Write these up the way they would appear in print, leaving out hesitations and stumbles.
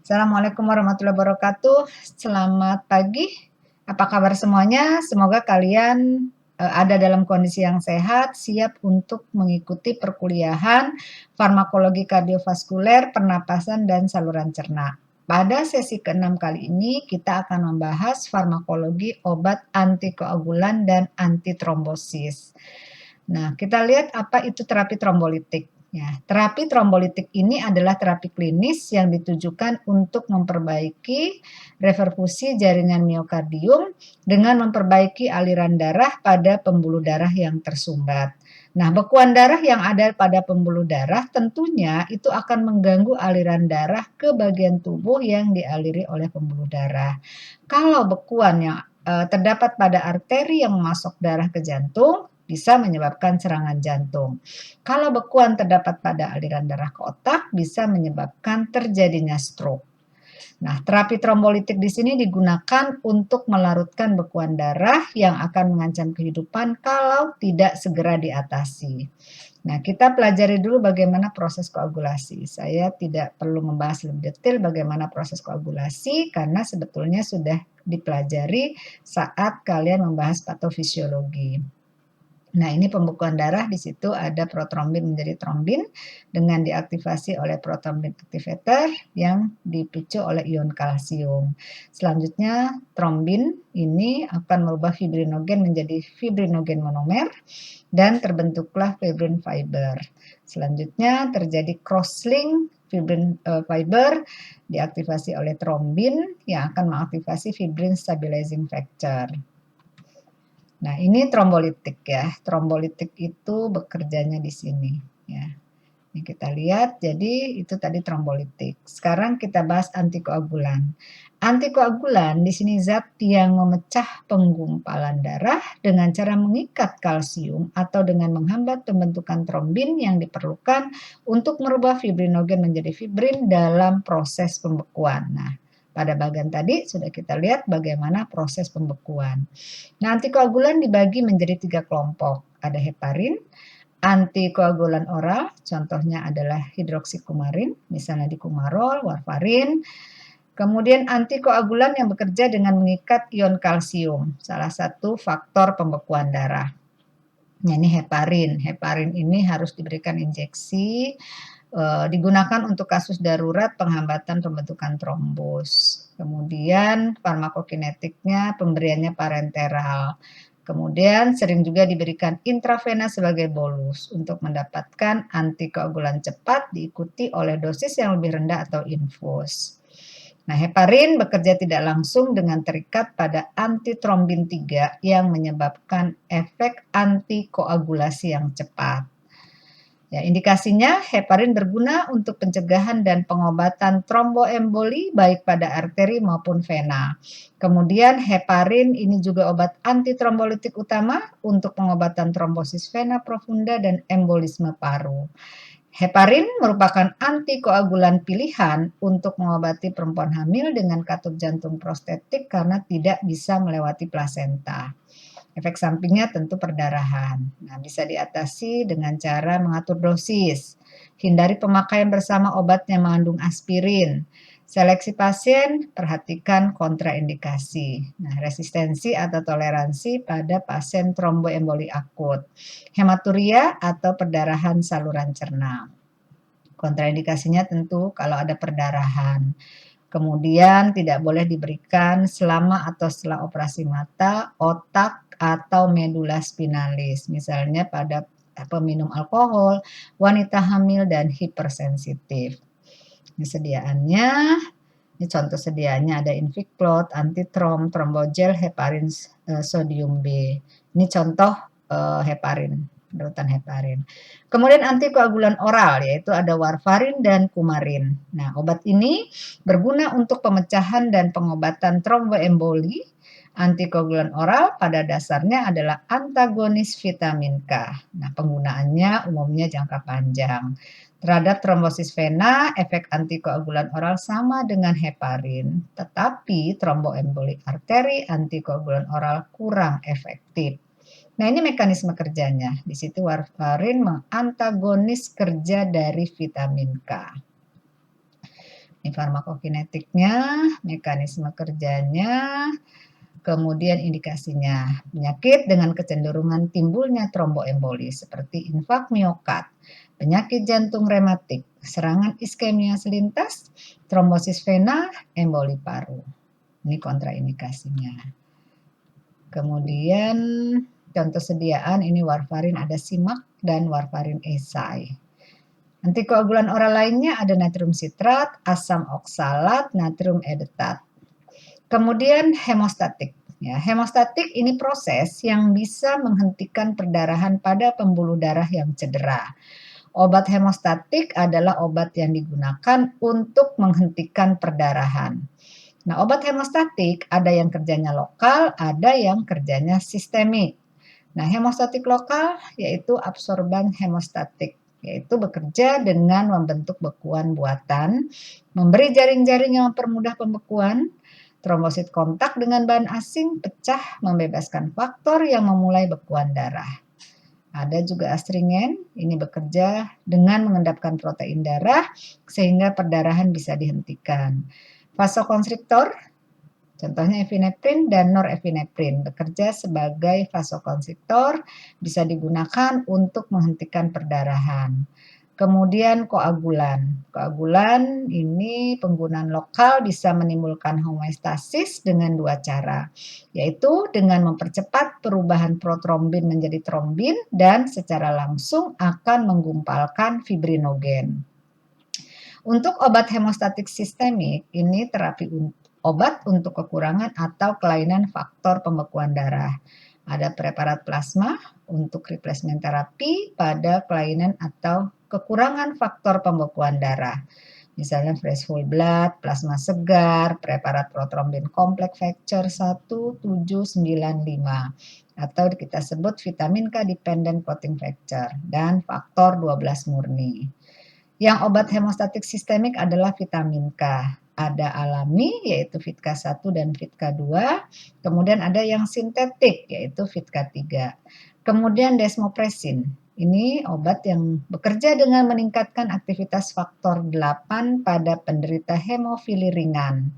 Assalamualaikum warahmatullahi wabarakatuh. Selamat pagi. Apa kabar semuanya? Semoga kalian ada dalam kondisi yang sehat, siap untuk mengikuti perkuliahan farmakologi kardiovaskuler, pernapasan, dan saluran cerna. Pada sesi ke-6 kali ini, kita akan membahas farmakologi obat antikoagulan dan antitrombosis. Nah, kita lihat apa itu terapi trombolitik. Ya, terapi trombolitik ini adalah terapi klinis yang ditujukan untuk memperbaiki reperfusi jaringan miokardium dengan memperbaiki aliran darah pada pembuluh darah yang tersumbat. Nah, bekuan darah yang ada pada pembuluh darah tentunya itu akan mengganggu aliran darah ke bagian tubuh yang dialiri oleh pembuluh darah. Kalau bekuan yang terdapat pada arteri yang memasok darah ke jantung, bisa menyebabkan serangan jantung. Kalau bekuan terdapat pada aliran darah ke otak, bisa menyebabkan terjadinya stroke. Nah, terapi trombolitik di sini digunakan untuk melarutkan bekuan darah yang akan mengancam kehidupan kalau tidak segera diatasi. Nah, kita pelajari dulu bagaimana proses koagulasi. Saya tidak perlu membahas lebih detail bagaimana proses koagulasi karena sebetulnya sudah dipelajari saat kalian membahas patofisiologi. Nah, ini pembekuan darah, di situ ada protrombin menjadi trombin dengan diaktifasi oleh protrombin activator yang dipicu oleh ion kalsium. Selanjutnya, trombin ini akan merubah fibrinogen menjadi fibrinogen monomer dan terbentuklah fibrin fiber. Selanjutnya terjadi crosslink fibrin fiber diaktifasi oleh trombin yang akan mengaktifasi fibrin stabilizing factor. Nah, ini trombolitik ya. Trombolitik itu bekerjanya di sini ya. Ini kita lihat, jadi itu tadi trombolitik. Sekarang kita bahas antikoagulan. Antikoagulan di sini zat yang memecah penggumpalan darah dengan cara mengikat kalsium atau dengan menghambat pembentukan trombin yang diperlukan untuk merubah fibrinogen menjadi fibrin dalam proses pembekuan. Nah, pada bagian tadi sudah kita lihat bagaimana proses pembekuan. Nah, antikoagulan dibagi menjadi 3 kelompok. Ada heparin, antikoagulan oral, contohnya adalah hidroksikumarin, misalnya di kumarol, warfarin. Kemudian antikoagulan yang bekerja dengan mengikat ion kalsium, salah satu faktor pembekuan darah. Nah, ini heparin. Heparin ini harus diberikan injeksi, digunakan untuk kasus darurat penghambatan pembentukan trombus. Kemudian farmakokinetiknya pemberiannya parenteral. Kemudian sering juga diberikan intravena sebagai bolus untuk mendapatkan antikoagulan cepat diikuti oleh dosis yang lebih rendah atau infus. Nah, heparin bekerja tidak langsung dengan terikat pada antitrombin 3 yang menyebabkan efek antikoagulasi yang cepat. Ya, indikasinya heparin berguna untuk pencegahan dan pengobatan tromboemboli baik pada arteri maupun vena. Kemudian heparin ini juga obat antitrombolitik utama untuk pengobatan trombosis vena profunda dan embolisme paru. Heparin merupakan antikoagulan pilihan untuk mengobati perempuan hamil dengan katup jantung prostetik karena tidak bisa melewati plasenta. Efek sampingnya tentu perdarahan. Nah, bisa diatasi dengan cara mengatur dosis, hindari pemakaian bersama obat yang mengandung aspirin. Seleksi pasien, perhatikan kontraindikasi. Nah, resistensi atau toleransi pada pasien tromboemboli akut. Hematuria atau perdarahan saluran cerna. Kontraindikasinya tentu kalau ada perdarahan. Kemudian tidak boleh diberikan selama atau setelah operasi mata, otak, atau medula spinalis. Misalnya pada peminum alkohol, wanita hamil, dan hipersensitif. Sediaannya, ini contoh sediaannya ada Inviclot, Antitrom, Trombogel, heparin sodium B. Ini contoh heparin, rutan heparin. Kemudian antikoagulan oral, yaitu ada warfarin dan kumarin. Nah, obat ini berguna untuk pemecahan dan pengobatan tromboemboli. Antikoagulan oral pada dasarnya adalah antagonis vitamin K. Nah, penggunaannya umumnya jangka panjang. Terhadap trombosis vena, efek antikoagulan oral sama dengan heparin, tetapi tromboemboli arteri antikoagulan oral kurang efektif. Nah, ini mekanisme kerjanya. Di situ warfarin mengantagonis kerja dari vitamin K. Ini farmakokinetiknya, mekanisme kerjanya, kemudian indikasinya. Penyakit dengan kecenderungan timbulnya tromboemboli seperti infak miokard, penyakit jantung rematik, serangan iskemia selintas, trombosis vena, emboli paru. Ini kontraindikasinya. Kemudian contoh sediaan ini warfarin ada simak dan warfarin esai. Antikoagulan oral lainnya ada natrium sitrat, asam oksalat, natrium edetat. Kemudian hemostatik. Ya, hemostatik ini proses yang bisa menghentikan perdarahan pada pembuluh darah yang cedera. Obat hemostatik adalah obat yang digunakan untuk menghentikan perdarahan. Nah, obat hemostatik ada yang kerjanya lokal, ada yang kerjanya sistemik. Nah, hemostatik lokal yaitu absorban hemostatik, yaitu bekerja dengan membentuk bekuan buatan, memberi jaring-jaring yang mempermudah pembekuan, trombosit kontak dengan bahan asing, pecah, membebaskan faktor yang memulai bekuan darah. Ada juga astringen, ini bekerja dengan mengendapkan protein darah sehingga perdarahan bisa dihentikan. Vasokonstriktor, contohnya epinefrin dan norepinefrin, bekerja sebagai vasokonstriktor, bisa digunakan untuk menghentikan perdarahan. Kemudian koagulan. Koagulan ini penggunaan lokal bisa menimbulkan homeostasis dengan dua cara, yaitu dengan mempercepat perubahan protrombin menjadi trombin dan secara langsung akan menggumpalkan fibrinogen. Untuk obat hemostatik sistemik, ini terapi obat untuk kekurangan atau kelainan faktor pembekuan darah. Ada preparat plasma untuk replacement terapi pada kelainan atau kekurangan faktor pembekuan darah. Misalnya fresh whole blood, plasma segar, preparat protrombin kompleks factor 1795 atau kita sebut vitamin K dependent protein factor dan faktor 12 murni. Yang obat hemostatik sistemik adalah vitamin K. Ada alami yaitu Vitka 1 dan Vitka 2, kemudian ada yang sintetik yaitu Vitka 3. Kemudian desmopresin. Ini obat yang bekerja dengan meningkatkan aktivitas faktor 8 pada penderita hemofili ringan.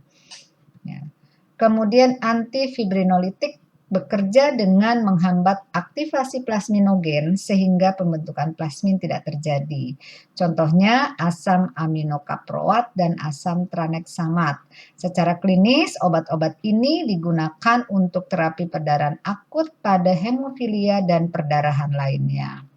Ya. Kemudian antifibrinolitik bekerja dengan menghambat aktivasi plasminogen sehingga pembentukan plasmin tidak terjadi. Contohnya asam aminokaproat dan asam tranexamat. Secara klinis, obat-obat ini digunakan untuk terapi perdarahan akut pada hemofilia dan perdarahan lainnya.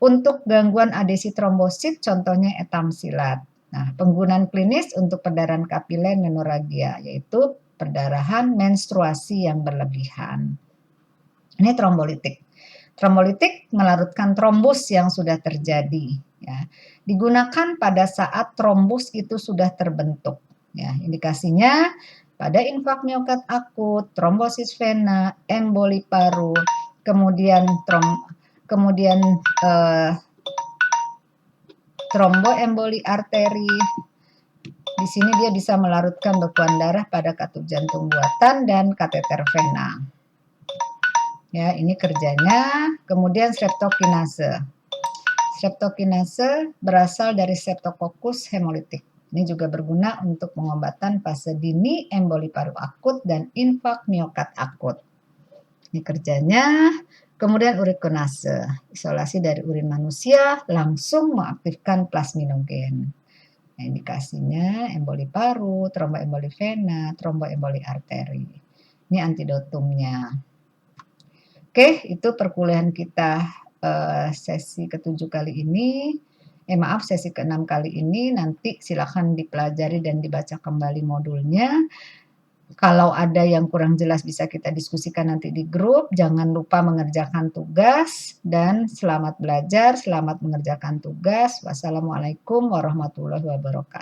Untuk gangguan adesi trombosit, contohnya etamsilat. Nah, penggunaan klinis untuk perdarahan kapiler menorragia, yaitu perdarahan menstruasi yang berlebihan. Ini trombolitik. Trombolitik melarutkan trombus yang sudah terjadi. Ya. Digunakan pada saat trombus itu sudah terbentuk. Ya. Indikasinya pada infak miokard akut, trombosis vena, emboli paru, kemudian tromboemboli arteri. Di sini dia bisa melarutkan bekuan darah pada katup jantung buatan dan kateter vena. Ya, ini kerjanya. Kemudian streptokinase. Streptokinase berasal dari Streptococcus hemolytic. Ini juga berguna untuk pengobatan fase dini emboli paru akut dan infak miokard akut. Ini kerjanya. Kemudian urikonase, isolasi dari urin manusia langsung mengaktifkan plasminogen. Nah, indikasinya emboli paru, tromboemboli vena, tromboemboli arteri. Ini antidotumnya. Oke, itu perkuliahan kita sesi ke-7 kali ini. Sesi ke-6 kali ini. Nanti silakan dipelajari dan dibaca kembali modulnya. Kalau ada yang kurang jelas bisa kita diskusikan nanti di grup. Jangan lupa mengerjakan tugas dan selamat belajar, selamat mengerjakan tugas. Wassalamualaikum warahmatullahi wabarakatuh.